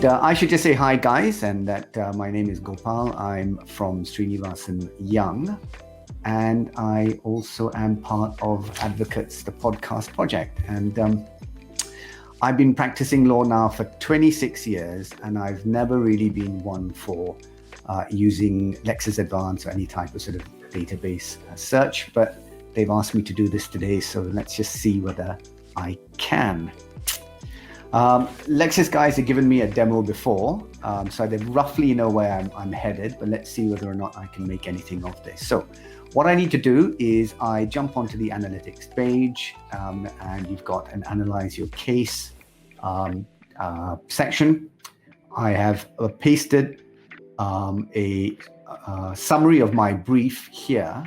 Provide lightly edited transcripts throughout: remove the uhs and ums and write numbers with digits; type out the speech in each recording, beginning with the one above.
And I should just say hi, guys, and that my name is Gopal. I'm from Sreenevasan Young, and I also am part of Advocates, the podcast project. And I've been practicing law now for 26 years, and I've never really been one for using Lexis Advanced or any type of sort of database search, but they've asked me to do this today, so let's just see whether I can. Lexis guys have given me a demo before, so they roughly know where I'm headed, but let's see whether or not I can make anything of this. So what I need to do is I jump onto the analytics page, and you've got an analyze your case section. I have pasted a summary of my brief here.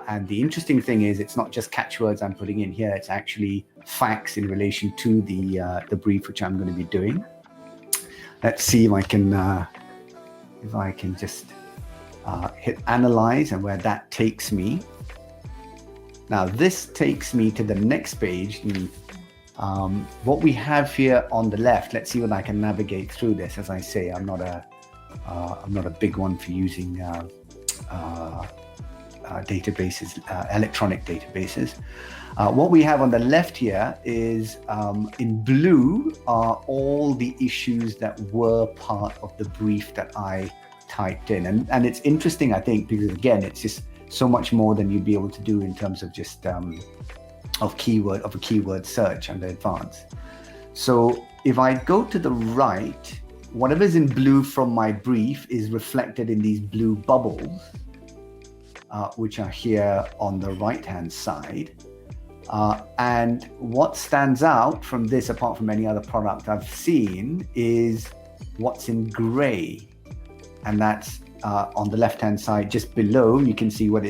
And the interesting thing is it's not just catchwords I'm putting in here, it's actually facts in relation to the brief which I'm going to be doing. Let's see if I can just hit analyze and where that takes me. Now this takes me to the next page. What we have here on the left, let's see whether I can navigate through this. As I say, I'm not a big one for using databases, electronic databases. What we have on the left here is in blue are all the issues that were part of the brief that I typed in. And it's interesting, I think, because again, it's just so much more than you'd be able to do in terms of just of a keyword search under advanced. So if I go to the right, whatever's in blue from my brief is reflected in these blue bubbles, which are here on the right-hand side. And what stands out from this, apart from any other product I've seen, is what's in gray. And that's on the left-hand side, just below, you can see what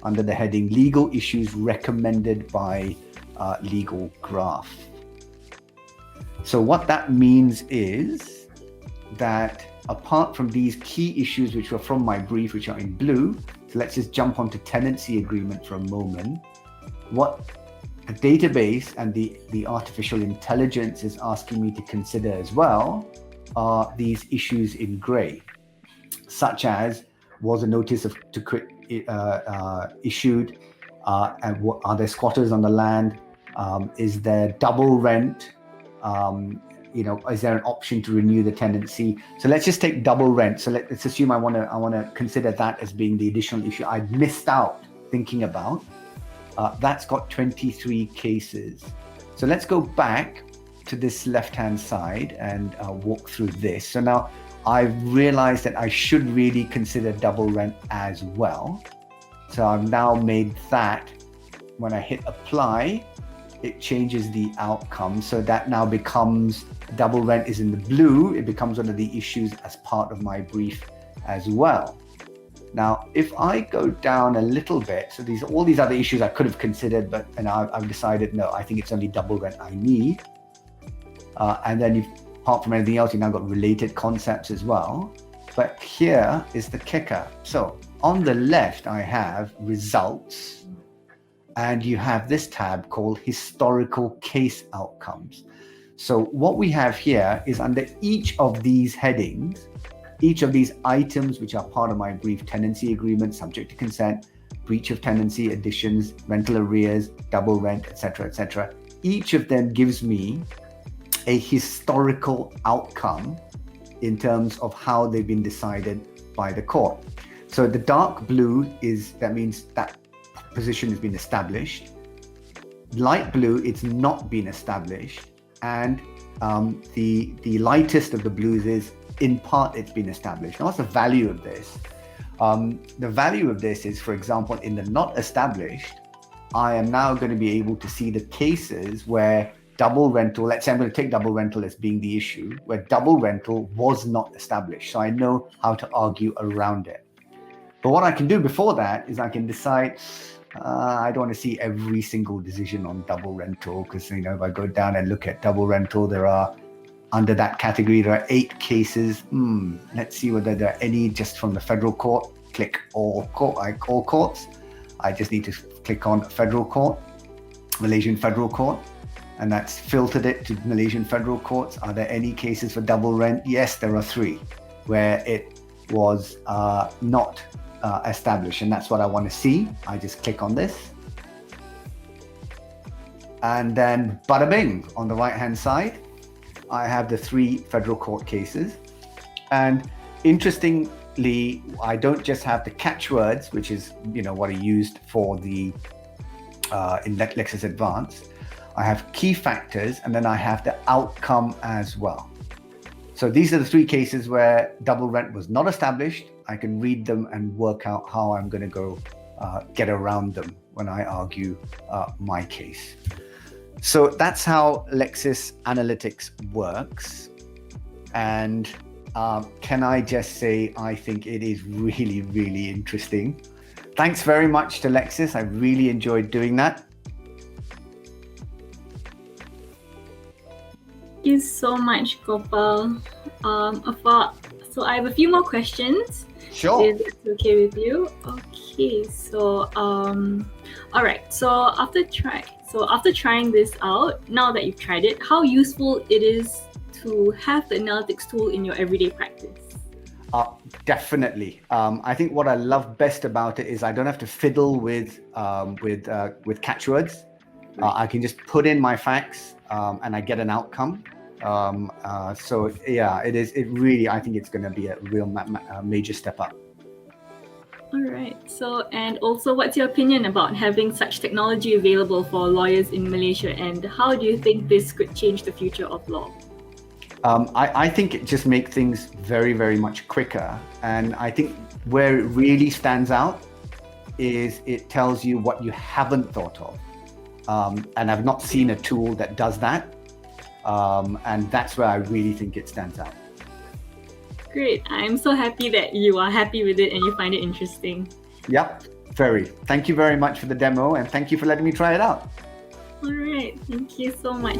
under the heading, legal issues recommended by Legal Graph. So what that means is that apart from these key issues, which were from my brief, which are in blue, so let's just jump onto tenancy agreement for a moment. What the database and the artificial intelligence is asking me to consider as well are these issues in gray, such as was a notice to quit issued, and are there squatters on the land? Is there double rent? Is there an option to renew the tenancy? So let's just take double rent. So let's assume I want to consider that as being the additional issue I'd missed out thinking about. That's got 23 cases. So let's go back to this left-hand side and walk through this. So now I've realized that I should really consider double rent as well. So I've now made that. When I hit apply, it changes the outcome. So that now becomes double rent is in the blue. It becomes one of the issues as part of my brief as well. Now, if I go down a little bit, so all these other issues I could have considered, but I've decided, no, I think it's only double rent I need. And then apart from anything else, you've now got related concepts as well. But here is the kicker. So on the left, I have results. And you have this tab called historical case outcomes. So what we have here is under each of these headings, each of these items which are part of my brief, tenancy agreement, subject to consent, breach of tenancy, additions, rental arrears, double rent, etc., each of them gives me a historical outcome in terms of how they've been decided by the court. So the dark blue that means that position has been established. Light blue, it's not been established. And the lightest of the blues is in part it's been established. Now, what's the value of this? The value of this is, for example, in the not established, I am now going to be able to see the cases where double rental, let's say I'm going to take double rental as being the issue, where double rental was not established. So I know how to argue around it. But what I can do before that is I can decide, I don't want to see every single decision on double rental, because if I go down and look at double rental, under that category, there are 8 cases. Let's see whether there are any just from the federal court. Click all courts. I just need to click on federal court, Malaysian federal court. and that's filtered it to Malaysian federal courts. Are there any cases for double rent? Yes, there are 3 where it was not established, and that's what I want to see. I just click on this, and then bada bing, on the right hand side I have the 3 federal court cases. And interestingly, I don't just have the catchwords, which is what I used for the in Lexis Advanced. I have key factors, and then I have the outcome as well. So these are the 3 cases where double rent was not established. I can read them and work out how I'm going to go get around them when I argue my case. So that's how Lexis Analytics works. And can I just say, I think it is really, really interesting. Thanks very much to Lexis. I really enjoyed doing that. Thank you so much, Gopal. So I have a few more questions. Sure. Is it okay with you? Okay. So all right. So after trying this out, now that you've tried it, how useful it is to have the analytics tool in your everyday practice? Definitely. I think what I love best about it is I don't have to fiddle with catchwords. I can just put in my facts and I get an outcome. So yeah, it is. It really, I think it's going to be a real major step up. All right. So, and also, what's your opinion about having such technology available for lawyers in Malaysia, and how do you think this could change the future of law? I think it just makes things very, very much quicker. And I think where it really stands out is it tells you what you haven't thought of. And I've not seen a tool that does that. And that's where I really think it stands out. Great. I'm so happy that you are happy with it and you find it interesting. Yep, very. Thank you very much for the demo, and thank you for letting me try it out. All right. Thank you so much.